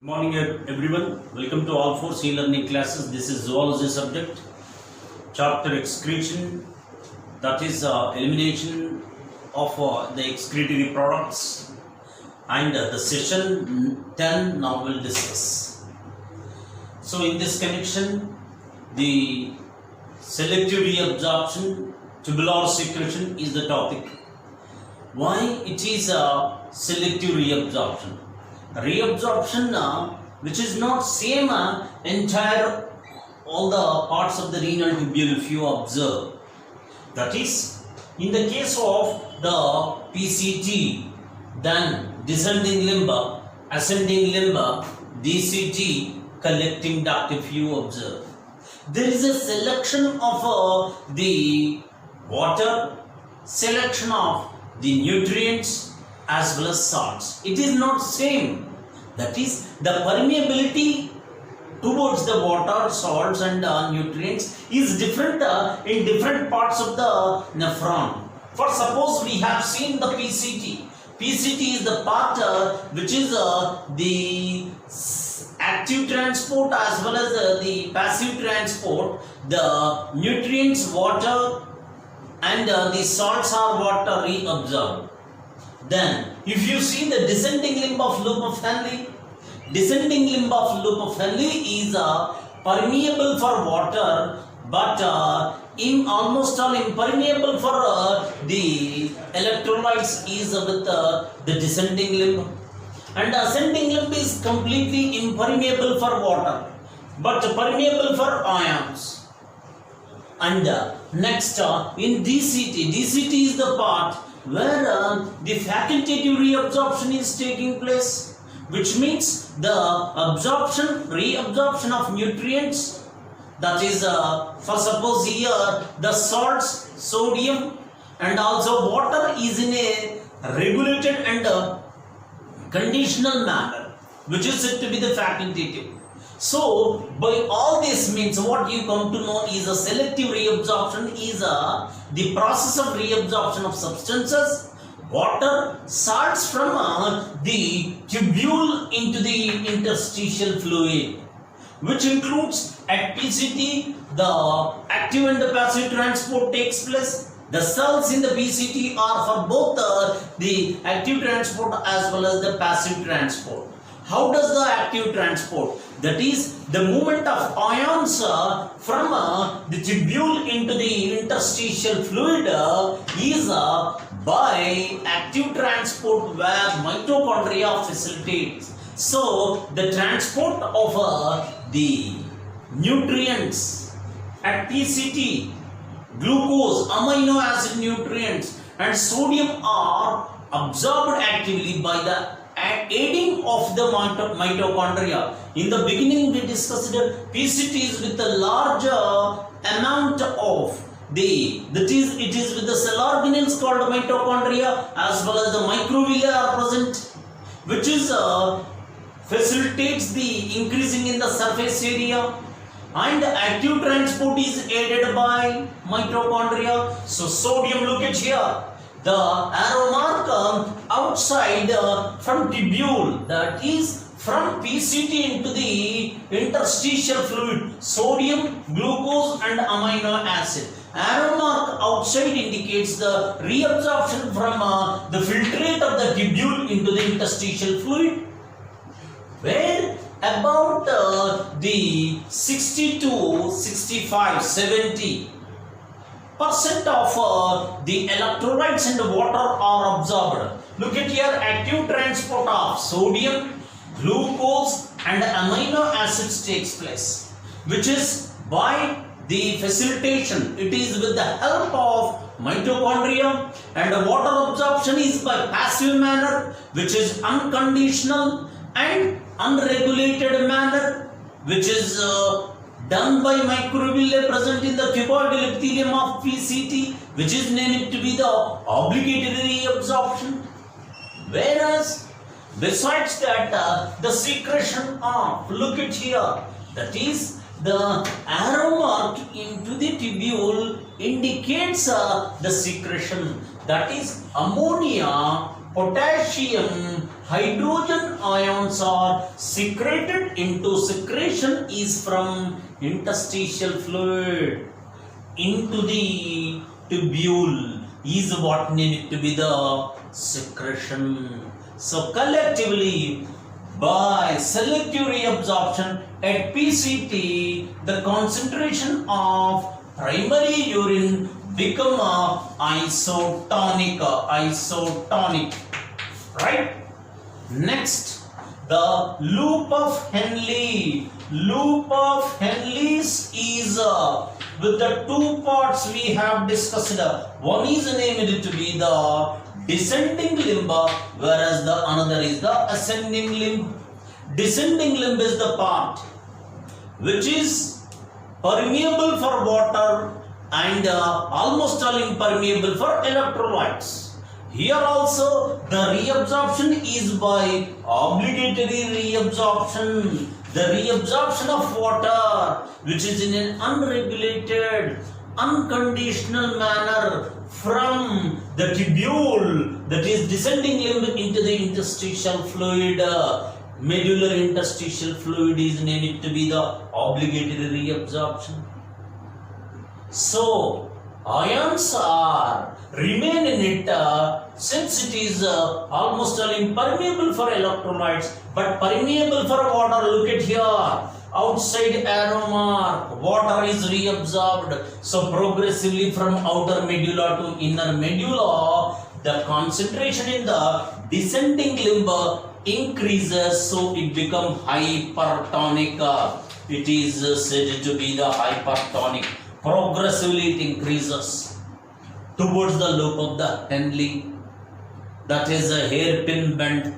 Good morning everyone. Welcome to all 4 C-learning classes. This is zoology subject, chapter excretion, that is elimination of the excretory products, and the session 10 now we'll discuss. So in this connection, the selective reabsorption, tubular secretion is the topic. Why it is a selective reabsorption? Reabsorption which is not same entire all the parts of the renal tubule if you observe. That is, in the case of the PCT, then descending limb, ascending limb, DCT, collecting duct if you observe. There is a selection of the water, selection of the nutrients as well as salts. It is not same. That is, the permeability towards the water, salts and nutrients is different in different parts of the nephron. For suppose we have seen the PCT. PCT is the part which is the active transport as well as the passive transport. The nutrients, water and the salts are what are reabsorbed. Then, if you see the descending limb of loop of Henle, descending limb of loop of Henle is permeable for water, but almost all impermeable for the electrolytes is with the descending limb, and ascending limb is completely impermeable for water, but permeable for ions. And next, in DCT, DCT is the part where the facultative reabsorption is taking place, which means the reabsorption of nutrients, that is for suppose here the salts, sodium and also water is in a regulated and conditional manner, which is said to be the facultative. So, by all this means what you come to know is a selective reabsorption is the process of reabsorption of substances, water, salts from the tubule into the interstitial fluid, which includes at PCT the active and the passive transport takes place. The cells in the PCT are for both the active transport as well as the passive transport. How does the active transport? That is, the movement of ions from the tubule into the interstitial fluid is by active transport where mitochondria facilitates. So, the transport of the nutrients at PCT, glucose, amino acid nutrients and sodium are absorbed actively by the aiding of the mitochondria. In the beginning we discussed PCTs with a large amount of it is with the cell organelles called mitochondria as well as the microvilli are present, which is facilitates the increasing in the surface area, and active transport is aided by mitochondria. So sodium, look at here, the arrow mark outside from tubule, that is from PCT into the interstitial fluid, sodium, glucose and amino acid. Arrow mark outside indicates the reabsorption from the filtrate of the tubule into the interstitial fluid, where about the 60 to 65, 70% of the electrolytes and water are absorbed. Look at here, active transport of sodium, glucose and amino acids takes place, which is by the facilitation. It is with the help of mitochondria, and the water absorption is by passive manner, which is unconditional, and unregulated manner, which is done by microvilli present in the cuboidal epithelium of PCT, which is named to be the obligatory reabsorption. Whereas, besides that, the secretion of, look at here, that is the arrow mark into the tubule indicates the secretion, that is ammonia, potassium, hydrogen ions are secreted into secretion is from interstitial fluid into the tubule is what needed to be the secretion. So collectively, by selective reabsorption at PCT, the concentration of primary urine become isotonic, right? Next, the loop of Henle. Loop of Henle's is with the two parts we have discussed. One is named to be the descending limb, whereas the another is the ascending limb. Descending limb is the part which is permeable for water and almost all impermeable for electrolytes. Here also the reabsorption is by obligatory reabsorption. The reabsorption of water which is in an unregulated, unconditional manner from the tubule, that is descending limb, into the interstitial fluid. Medullary interstitial fluid is named to be the obligatory reabsorption. So ions are remain in it since it is almost all impermeable for electrolytes but permeable for water. Look at here, outside arrow mark, water is reabsorbed. So progressively from outer medulla to inner medulla, the concentration in the descending limb increases, so it becomes hypertonic. It is said to be the hypertonic. Progressively it increases towards the loop of the Henle, that is a hairpin bend.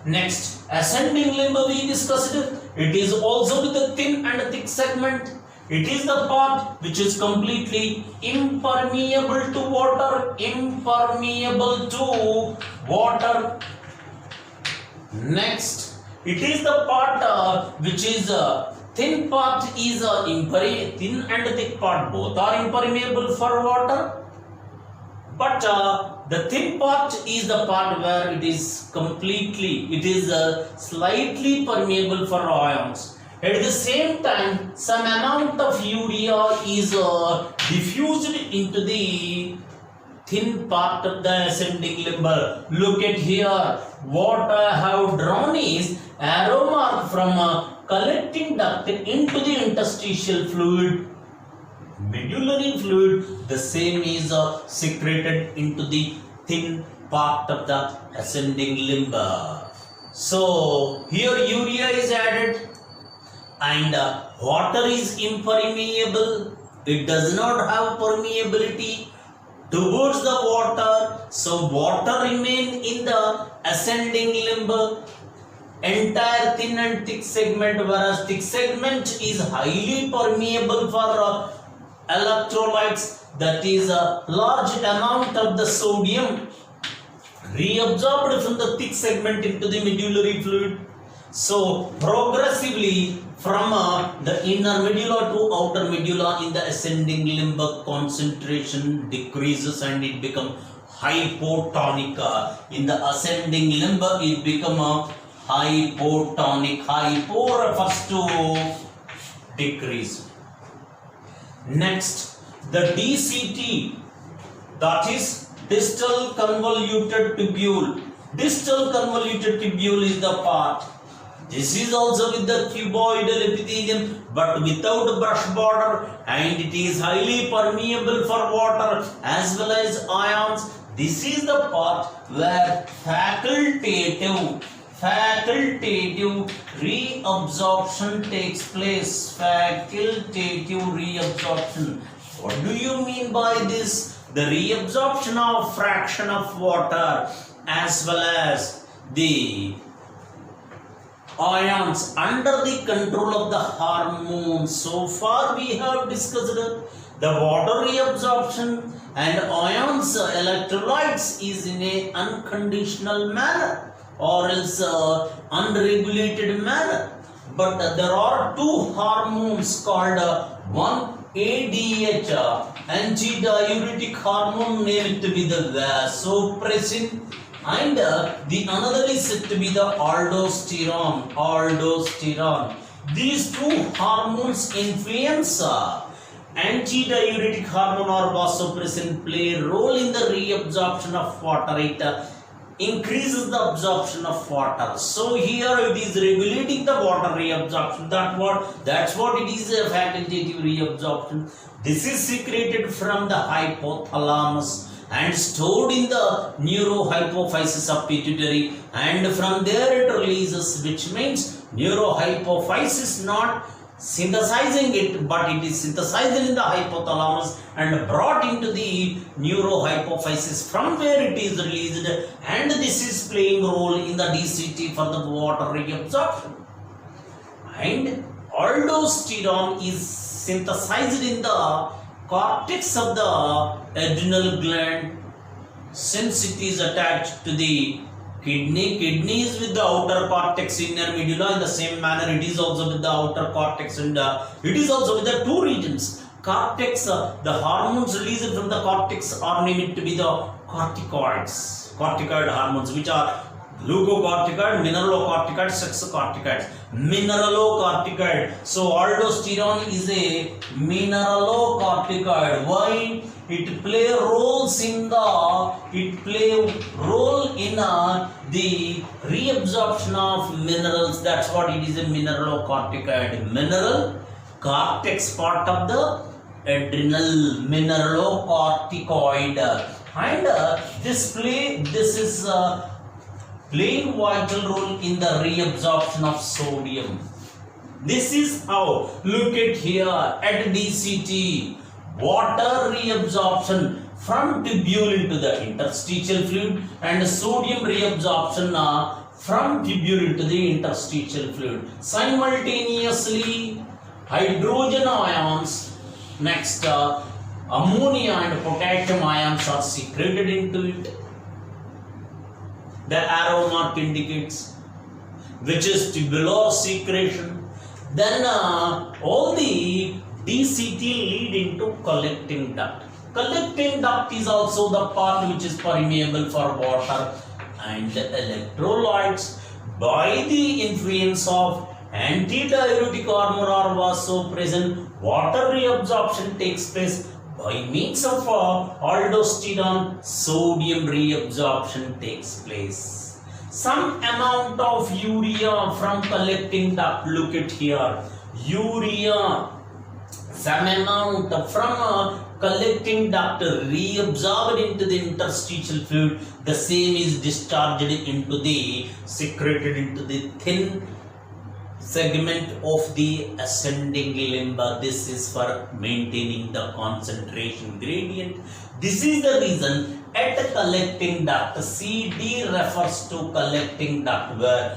Next, ascending limb we discussed. It is also with a thin and thick segment. It is the part which is completely impermeable to water. Impermeable to water. Next, it is the part which is thin part is thin and thick part both are impermeable for water, but the thin part is the part where it is slightly permeable for ions. At the same time, some amount of urea is diffused into the thin part of the ascending limb. Look at here, what I have drawn is arrow mark from collecting duct into the interstitial fluid. Medullary fluid, the same is secreted into the thin part of the ascending limb. So here urea is added and water is impermeable. It does not have permeability towards the water, so water remain in the ascending limb, entire thin and thick segment, whereas thick segment is highly permeable for electrolytes, that is a large amount of the sodium reabsorbed from the thick segment into the medullary fluid. So progressively from the inner medulla to outer medulla in the ascending limb, concentration decreases and it becomes hypotonic. In the ascending limb it becomes hypotonic. Hypo refers to decrease. Next, the DCT, that is distal convoluted tubule. Distal convoluted tubule is the part. This is also with the cuboidal epithelium but without brush border, and it is highly permeable for water as well as ions. This is the part where facultative reabsorption takes place. Facultative reabsorption. What do you mean by this? The reabsorption of fraction of water as well as the ions under the control of the hormones. So far we have discussed the water reabsorption and ions electrolytes is in a unconditional manner or else unregulated manner. But there are two hormones called one ADH, antidiuretic hormone, named to be the vasopressin, And the another is said to be the aldosterone. Aldosterone. These two hormones influence antidiuretic hormone or vasopressin play a role in the reabsorption of water. It increases the absorption of water. So here it is regulating the water reabsorption. That's what it is, a facultative reabsorption. This is secreted from the hypothalamus and stored in the neurohypophysis of pituitary, and from there it releases, which means neurohypophysis not synthesizing it, but it is synthesized in the hypothalamus and brought into the neurohypophysis, from where it is released, and this is playing role in the DCT for the water reabsorption. And aldosterone is synthesized in the cortex of the adrenal gland, since it is attached to the kidney is with the outer cortex, inner medulla. In the same manner, it is also with the outer cortex, and it is also with the two regions. Cortex, the hormones released from the cortex are named to be the corticoids, corticoid hormones, which are glucocorticoid, mineralocorticoid, sexocorticoids. Mineralocorticoid. So aldosterone is a mineralocorticoid. Why? It play roles in the the reabsorption of minerals. That's what it is, a mineralocorticoid. Mineral cortex, part of the adrenal, mineralocorticoid, and this is playing vital role in the reabsorption of sodium. This is how, look at here at DCT, water reabsorption from tubule into the interstitial fluid, and sodium reabsorption from tubule into the interstitial fluid. Simultaneously, hydrogen ions, next ammonia and potassium ions are secreted into it. The arrow mark indicates which is tubular secretion. Then all the DCT lead into collecting duct. Collecting duct is also the part which is permeable for water and electrolytes. By the influence of antidiuretic hormone or vasopressin, water reabsorption takes place. By means of aldosterone, sodium reabsorption takes place. Some amount of urea from collecting duct, look at here, urea, some amount from collecting duct reabsorbed into the interstitial fluid, the same is discharged into the, secreted into the thin segment of the ascending limb. This is for maintaining the concentration gradient. This is the reason at collecting duct, CD refers to collecting duct, where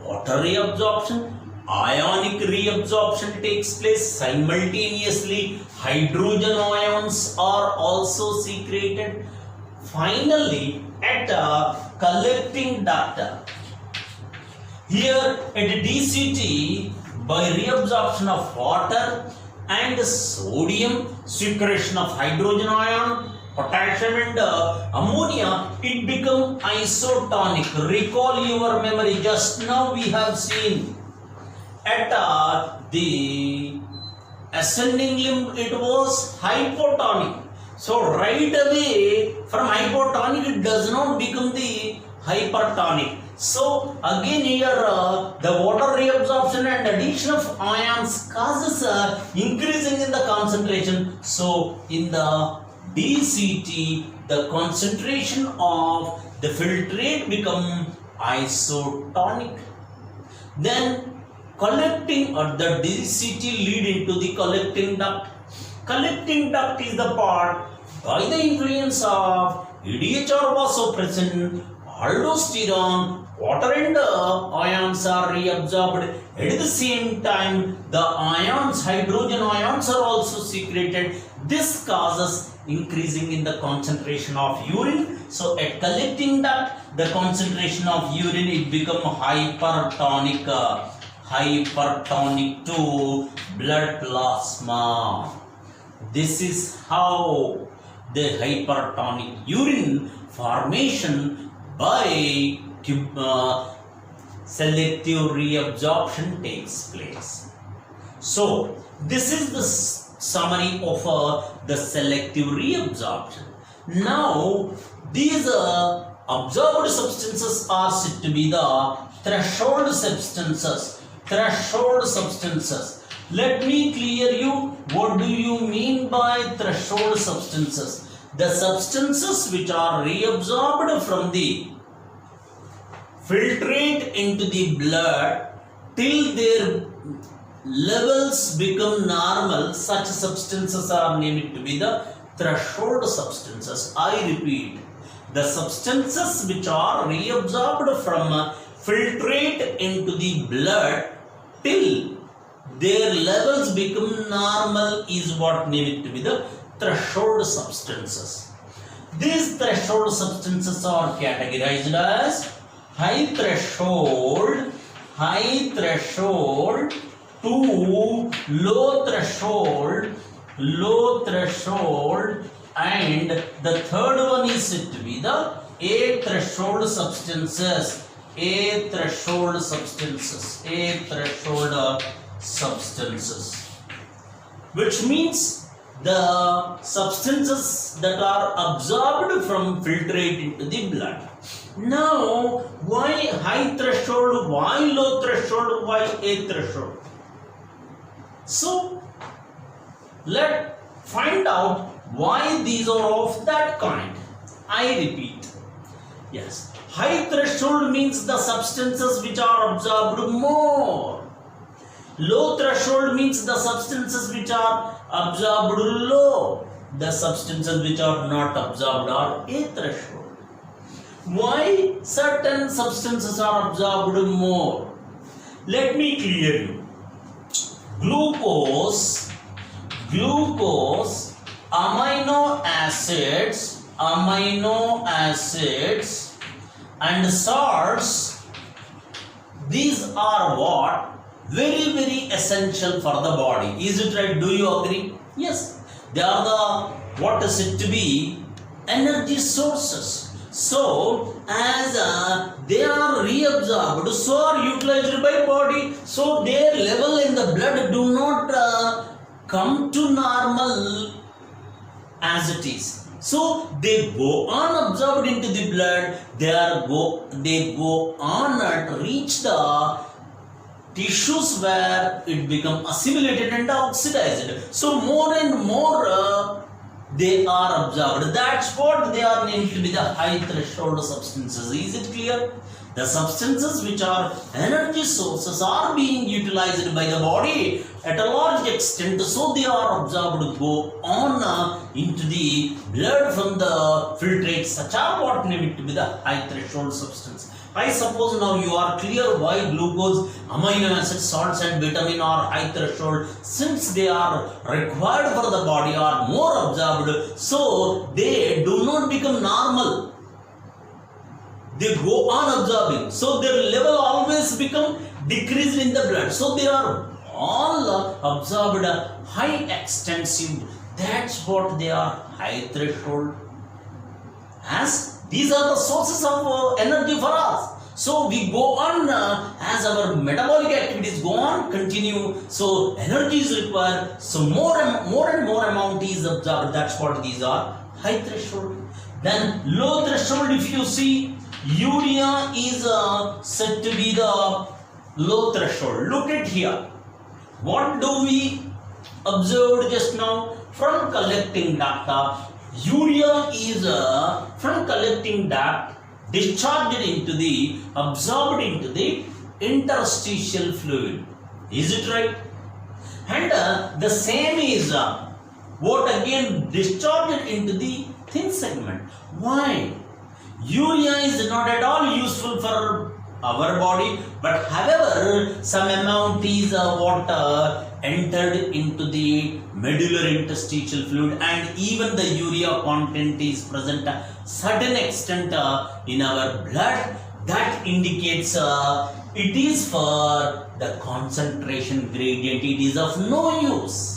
water reabsorption, ionic reabsorption takes place. Simultaneously, hydrogen ions are also secreted. Finally, at collecting duct, here at DCT, by reabsorption of water and sodium, secretion of hydrogen ion, potassium and ammonia, it becomes isotonic. Recall your memory, just now we have seen at the ascending limb it was hypotonic. So right away from hypotonic it does not become the hypertonic. So again here the water reabsorption and addition of ions causes increasing in the concentration. So in the DCT, the concentration of the filtrate become isotonic. Then collecting the DCT lead into the collecting duct. Collecting duct is the part by the influence of EDH or vasopressin, aldosterone, water and ions are reabsorbed. At the same time, the ions, hydrogen ions are also secreted. This causes increasing in the concentration of urine. So at collecting duct, the concentration of urine it become hypertonic, hypertonic to blood plasma. This is how the hypertonic urine formation by selective reabsorption takes place. So this is the summary of the selective reabsorption. Now these absorbed substances are said to be the threshold substances. Threshold substances. Let me clear you, what do you mean by threshold substances? The substances which are reabsorbed from the filtrate into the blood till their levels become normal, such substances are named to be the threshold substances. I repeat, the substances which are reabsorbed from filtrate into the blood till their levels become normal is what named to be the threshold substances. These threshold substances are categorized as high threshold to low threshold, and the third one is said to be the A threshold substances. A threshold substances, which means the substances that are absorbed from filtrate into the blood. Now, why high threshold, why low threshold, why A threshold? So, let's find out why these are of that kind. I repeat, yes, high threshold means the substances which are absorbed more. Low threshold means the substances which are absorbed low. The substances which are not absorbed are A threshold. Why certain substances are absorbed more? Let me clear you. Glucose, amino acids and salts, these are what? Very, very essential for the body. Is it right? Do you agree? Yes. They are the what is it to be? Energy sources. So, as they are reabsorbed, so are utilized by body. So, their level in the blood do not come to normal as it is. So, they go on absorbed into the blood. They go on and reach the tissues where it become assimilated and oxidized. So, more and more they are absorbed. That's what they are named to be the high threshold substances. Is it clear? The substances which are energy sources are being utilized by the body at a large extent, so they are absorbed, go on into the blood from the filtrates, such are what named to be the high threshold substance. I suppose now you are clear why glucose, amino acids, salts and vitamin are high threshold, since they are required for the body, are more absorbed, so they do not become normal. They go on absorbing, so their level always become decreased in the blood. So they are all absorbed high extensive. That's what they are, high threshold. As these are the sources of energy for us. So we go on as our metabolic activities go on, continue. So energy is required. So more and more amount is absorbed. That's what these are, high threshold. Then low threshold, if you see, urea is said to be the low threshold. Look at here. What do we observed just now? From collecting duct, urea is from collecting duct discharged into the, absorbed into the interstitial fluid. Is it right? And the same is what again discharged into the thin segment. Why? Urea is not at all useful for our body, but however some amount is entered into the medullary interstitial fluid, and even the urea content is present a certain extent in our blood. That indicates it is for the concentration gradient. It is of no use.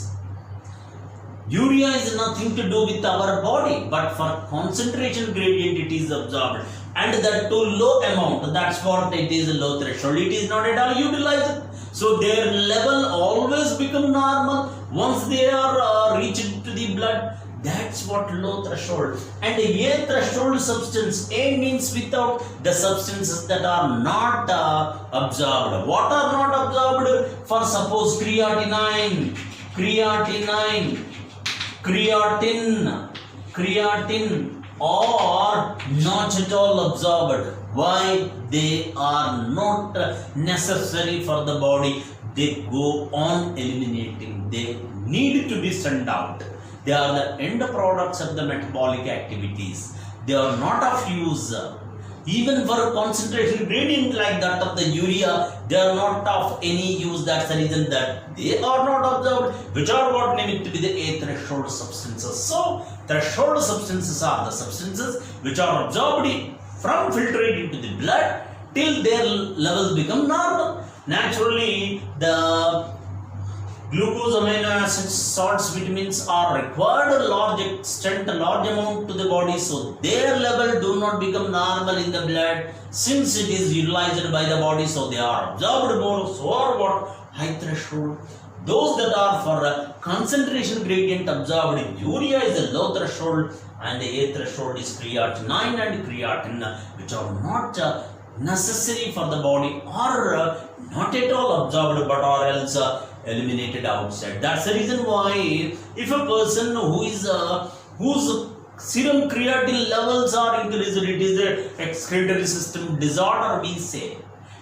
Urea is nothing to do with our body, but for concentration gradient it is absorbed. and that to low amount. That's what it is, a low threshold. It is not at all utilized. So their level always become normal once they are reached to the blood. That's what low threshold. And A threshold substance, A means without, the substances that are not absorbed. What are not absorbed? For suppose creatinine, are not at all absorbed. Why? They are not necessary for the body. They go on eliminating. They need to be sent out. They are the end products of the metabolic activities. They are not of use. Even for a concentration gradient like that of the urea, they are not of any use. That's the reason that they are not absorbed, which are what named to be the A threshold substances. So, threshold substances are the substances which are absorbed from filtrate into the blood till their levels become normal. Naturally, the glucose, amino acids, salts, vitamins are required a large extent, a large amount to the body, so their level do not become normal in the blood since it is utilized by the body, so they are absorbed more. So are what? High threshold. Those that are for concentration gradient absorbed, urea is a low threshold and the A threshold is creatinine and creatine, which are not necessary for the body or not at all absorbed but are else eliminated outside. That's the reason why if a person who is whose serum creatine levels are increased, it is the excretory system disorder, we say.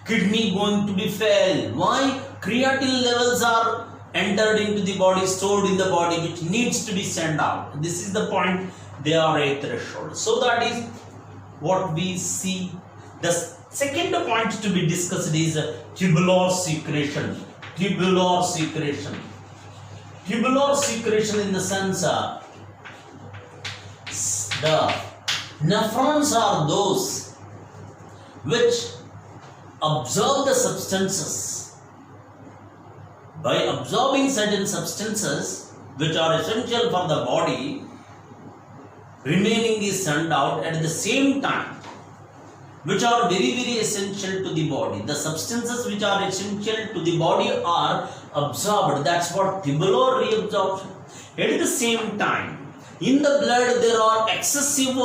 Kidney going to be failed. Why? Creatine levels are entered into the body, stored in the body, which needs to be sent out. This is the point. They are A threshold. So that is what we see. The second point to be discussed is tubular secretion. Tubular secretion. Tubular secretion in the sense the nephrons are those which absorb the substances. By absorbing certain substances which are essential for the body, remaining is sent out at the same time, which are very essential to the body. The substances which are essential to the body are absorbed. That's what tubular reabsorption. At the same time, in the blood there are excessive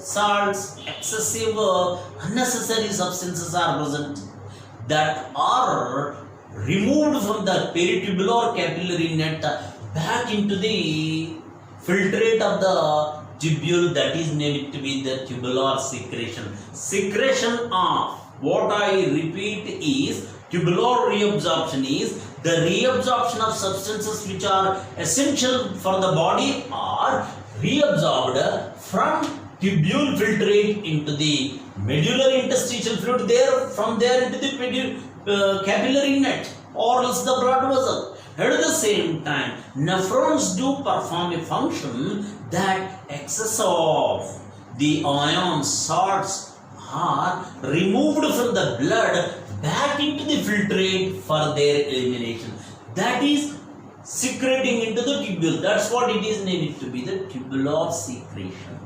salts, excessive unnecessary substances are present that are removed from the peritubular capillary net back into the filtrate of the tubule, that is named to be the tubular secretion. Secretion of, what I repeat is, tubular reabsorption is the reabsorption of substances which are essential for the body are reabsorbed from tubule filtrate into the medullary interstitial fluid, from there into the capillary net or else the blood vessel. At the same time, nephrons do perform a function that excess of the ions, salts are removed from the blood back into the filtrate for their elimination. That is secreting into the tubule. That's what it is named to be, the tubular secretion.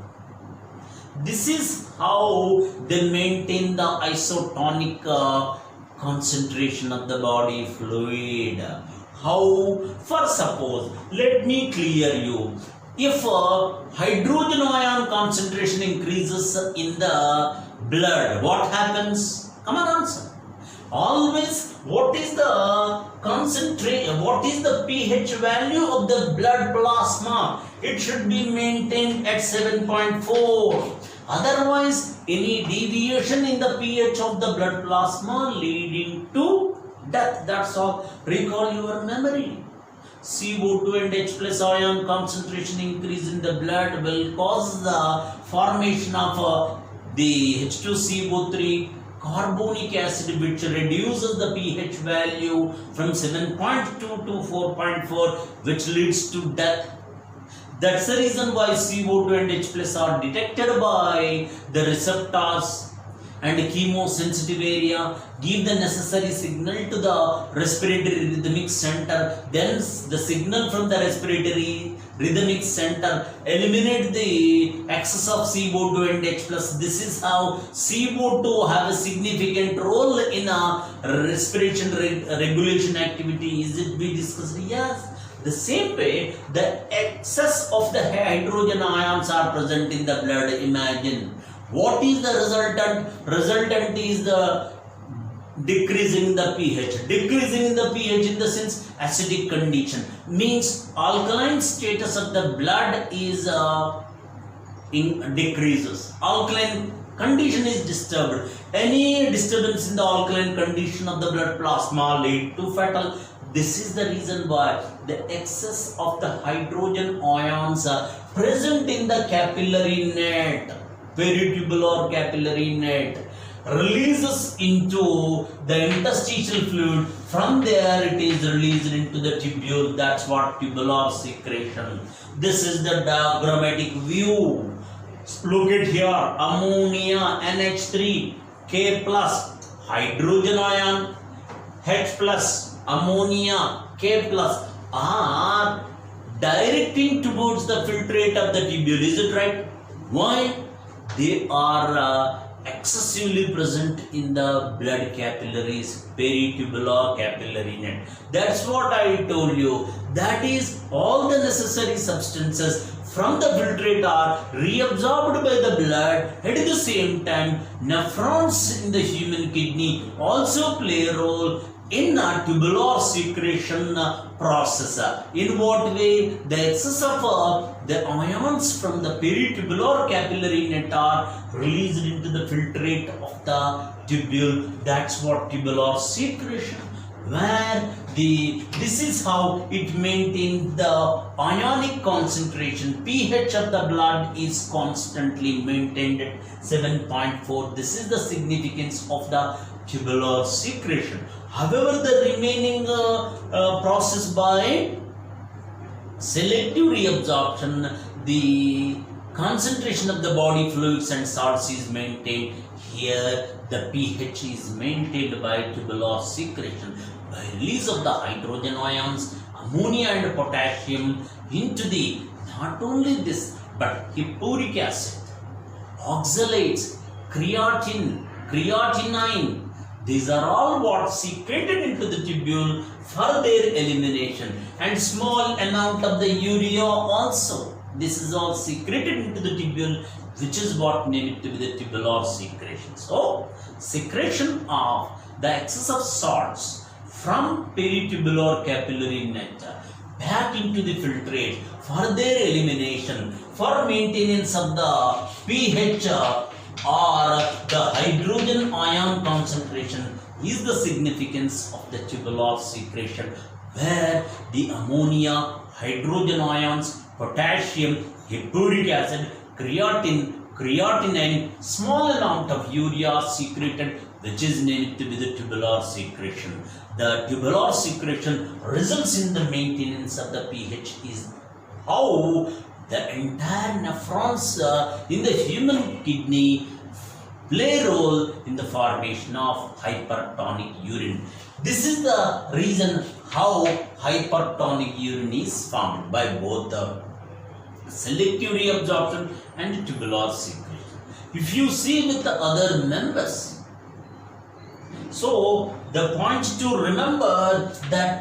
This is how they maintain the isotonic concentration of the body fluid. How? For suppose, let me clear you. If hydrogen ion concentration increases in the blood, what happens? Come on, answer. Always, what is the concentration? What is the pH value of the blood plasma? It should be maintained at 7.4. Otherwise, any deviation in the pH of the blood plasma leading to death. That's all. Recall your memory. CO2 and H plus ion concentration increase in the blood will cause the formation of the H2CO3 carbonic acid, which reduces the pH value from 7.2 to 4.4, which leads to death. That's the reason why CO2 and H plus are detected by the receptors and chemosensitive area, give the necessary signal to the respiratory rhythmic center, then the signal from the respiratory rhythmic center eliminate the excess of CO2 and H+. This is how CO2 have a significant role in a respiration regulation activity. Is it be discussed? Yes. The same way, the excess of the hydrogen ions are present in the blood. Imagine. What is the resultant? Resultant is the decreasing the pH. Decreasing the pH in the sense acidic condition. Means alkaline status of the blood is decreases. Alkaline condition is disturbed. Any disturbance in the alkaline condition of the blood plasma lead to fatal. This is the reason why the excess of the hydrogen ions are present in the capillary net, peritubular capillary net, releases into the interstitial fluid. From there it is released into the tubule. That's what tubular secretion. This is the diagrammatic view. Look at here, ammonia NH3, K+, hydrogen ion, H+, ammonia, K+, are directing towards the filtrate of the tubule. Is it right? Why? They are excessively present in the blood capillaries, peritubular capillary net. That's what I told you. That is, all the necessary substances from the filtrate are reabsorbed by the blood. At the same time, nephrons in the human kidney also play a role in a tubular secretion process. In what way? The excess of the ions from the peritubular capillary net are released into the filtrate of the tubule. That's what tubular secretion. Where this is how it maintains the ionic concentration. pH of the blood is constantly maintained at 7.4. This is the significance of the tubular secretion. However, the remaining process by selective reabsorption, the concentration of the body fluids and salts is maintained. Here, the pH is maintained by tubular secretion. By release of the hydrogen ions, ammonia and potassium into the, not only this, but hippuric acid, oxalates, creatine, creatinine. These are all what secreted into the tubule for their elimination, and small amount of the urea also. This is all secreted into the tubule, which is what needed to be the tubular secretion. So, secretion of the excess of salts from peritubular capillary net back into the filtrate for their elimination, for maintenance of the pH or the hydrogen ion concentration is the significance of the tubular secretion, where the ammonia, hydrogen ions, potassium, hippuric acid, creatinine, small amount of urea secreted, which is needed to be the tubular secretion. The tubular secretion results in the maintenance of the pH is how the entire nephrons in the human kidney play a role in the formation of hypertonic urine. This is the reason how hypertonic urine is formed by both the selective reabsorption and tubular secretion. If you see with the other members, so the point to remember that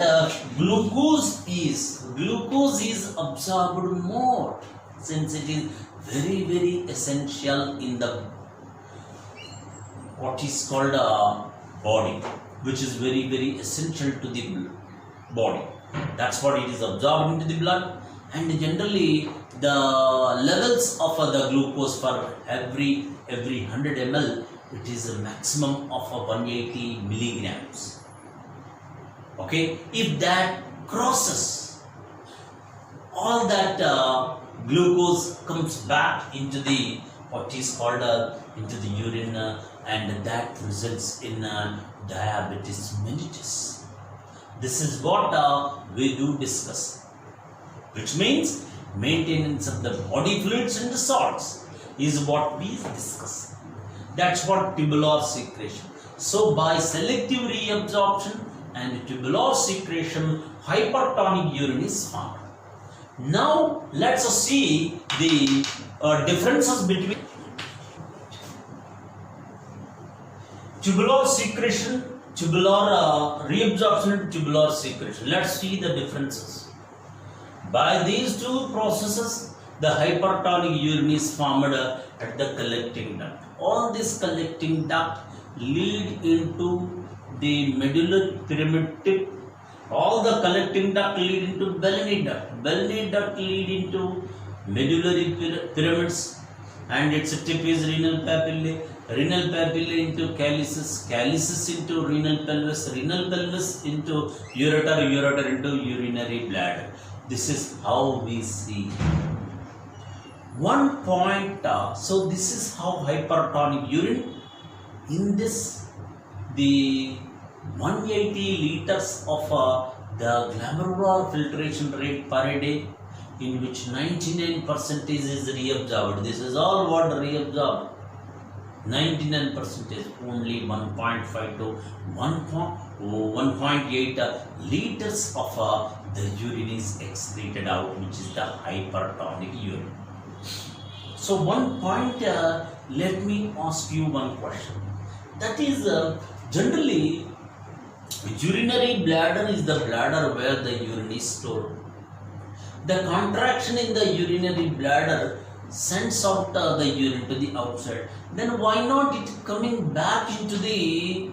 glucose is absorbed more, since it is very essential in the what is called a body, which is very essential to the body. That's what it is absorbed into the blood, and generally the levels of the glucose for every 100 ml, it is a maximum of 180 milligrams. Okay, if that crosses, all that glucose comes back into the what is called into the urine, and that results in diabetes mellitus. This is what we do discuss, which means maintenance of the body fluids and the salts is what we discuss. That's what tubular secretion. So by selective reabsorption and tubular secretion, hypertonic urine is formed. Now let's see the differences between tubular secretion, tubular reabsorption and tubular secretion. Let's see the differences. By these two processes, the hypertonic urine is formed at the collecting duct. All this collecting duct lead into the medullary pyramid tip. All the collecting duct lead into Bellini duct. Bellini duct lead into medullary pyramids, and its tip is renal papillae. Renal papillae into calyces. Calyces into renal pelvis. Renal pelvis into ureter. Ureter into urinary bladder. This is how we see. One point. So this is how hypertonic urine. In this, the 180 liters of the glomerular filtration rate per day, in which 99% is reabsorbed. This is all what reabsorbed. 99%, only 1.5 to 1.8 liters of the urine is excreted out, which is the hypertonic urine. So one point, let me ask you one question. That is, generally, urinary bladder is the bladder where the urine is stored. The contraction in the urinary bladder sends out the urine to the outside. Then why not it coming back into the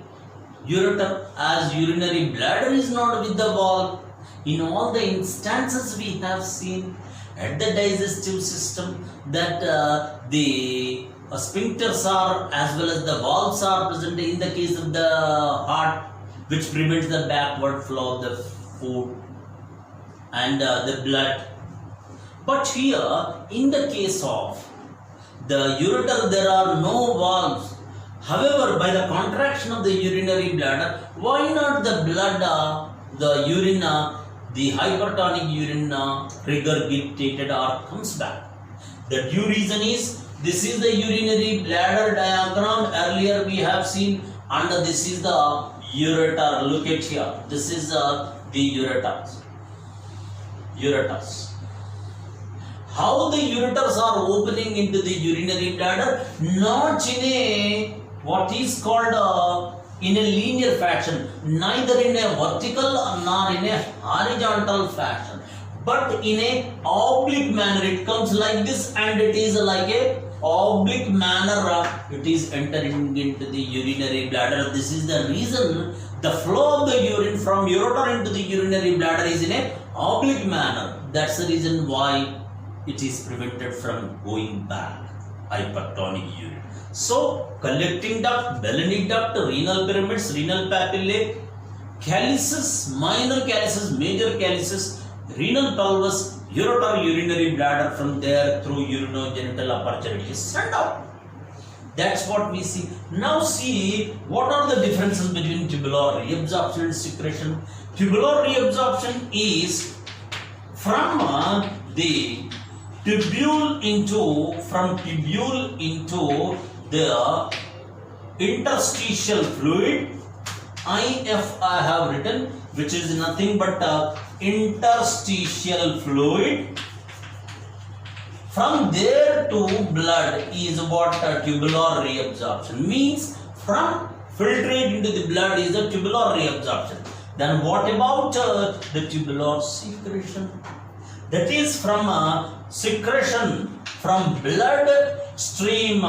ureter, as urinary bladder is not with the wall? In all the instances we have seen at the digestive system that the sphincters are as well as the valves are present in the case of the heart, which prevents the backward flow of the food and the blood. But here, in the case of the ureter, there are no valves. However, by the contraction of the urinary bladder, why not the blood, the urine, the hypertonic urine regurgitated or comes back? The due reason is, this is the urinary bladder diagram. Earlier we have seen, and this is the ureter. Look at here. This is the ureters. How the ureters are opening into the urinary bladder? Not in a what is called in a linear fashion, neither in a vertical nor in a horizontal fashion, but in a oblique manner. It comes like this, and it is like a oblique manner. It is entering into the urinary bladder. This is the reason the flow of the urine from ureter into the urinary bladder is in a oblique manner. That's the reason why it is prevented from going back, hypertonic urine. So, collecting duct, Bellini duct, renal pyramids, renal papillae, calyces, minor calyces, major calyces, renal pelvis, ureter, urinary bladder. From there, through urinogenital aperture, it is sent out. That's what we see. Now see, what are the differences between tubular reabsorption and secretion? Tubular reabsorption is from the tubule into the interstitial fluid. IF I have written, which is nothing but interstitial fluid. From there to blood is what tubular reabsorption means. From filtrate into the blood is the tubular reabsorption. Then what about the tubular secretion? That is from secretion from blood stream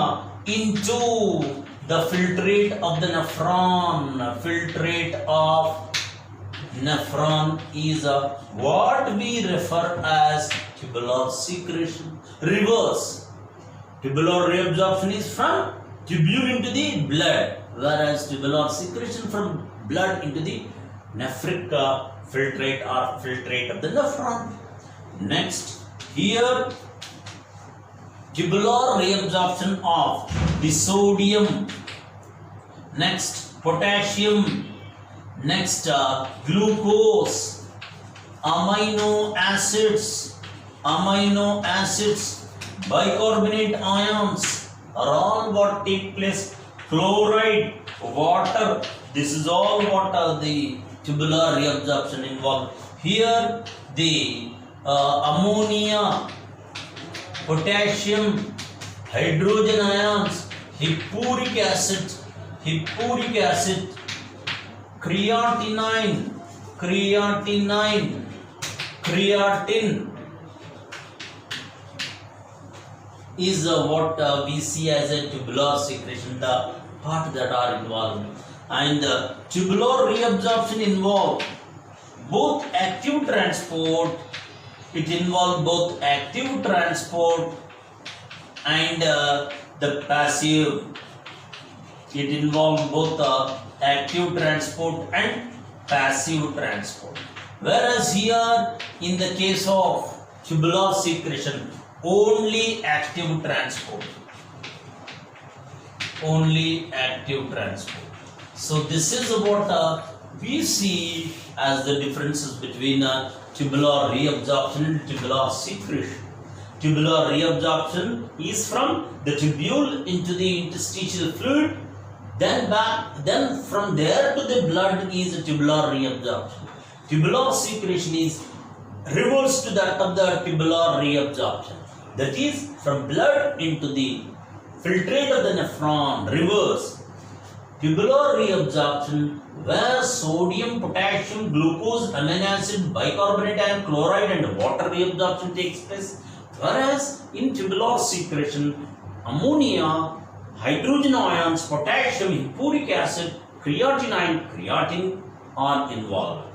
into the filtrate of the nephron. Filtrate of nephron is what we refer as tubular secretion. Reverse. Tubular reabsorption is from tubule into the blood, whereas tubular secretion from blood into the nephric filtrate or filtrate of the nephron. Next, here tubular reabsorption of the sodium, next potassium, next glucose, amino acids, bicarbonate ions are all what take place chloride, water. This is all what the tubular reabsorption involved. Here the ammonia, potassium, hydrogen ions, hippuric acid, creatinine, creatine is what we see as a tubular secretion, the part that are involved. And tubular reabsorption involve both active transport, it involves both active transport and the passive. It involves both active transport and passive transport. Whereas here in the case of tubular secretion, only active transport. Only active transport. So this is what we see as the differences between tubular reabsorption and tubular secretion. Tubular reabsorption is from the tubule into the interstitial fluid, then from there to the blood is a tubular reabsorption. Tubular secretion is reverse to that of the tubular reabsorption. That is from blood into the filtrate of the nephron, reverse. Tubular reabsorption where sodium, potassium, glucose, amino acid, bicarbonate and chloride and water reabsorption takes place. Whereas in tubular secretion, ammonia, hydrogen ions, potassium, hippuric acid, creatine are involved.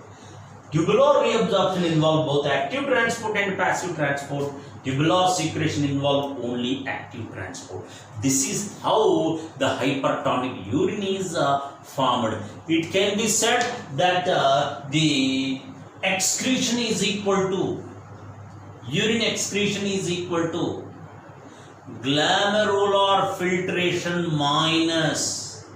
Tubular reabsorption involves both active transport and passive transport. Tubular secretion involves only active transport. This is how the hypertonic urine is formed. It can be said that the excretion is equal to, urine excretion is equal to glomerular filtration minus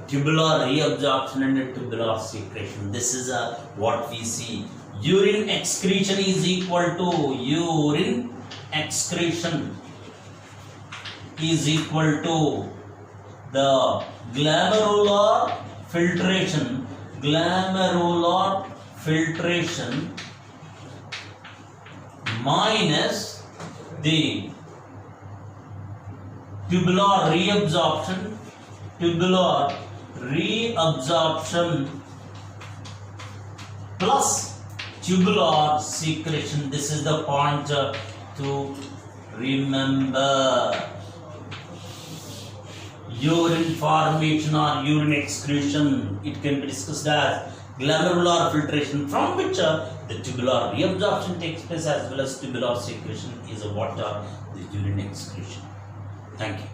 tubular reabsorption and tubular secretion. This is what we see. Urine excretion is equal to, urine excretion is equal to the glomerular filtration minus the tubular reabsorption plus tubular secretion. This is the point to remember. Urine formation or urine excretion, it can be discussed as glomerular filtration, from which the tubular reabsorption takes place, as well as tubular secretion is what the urine excretion. Thank you.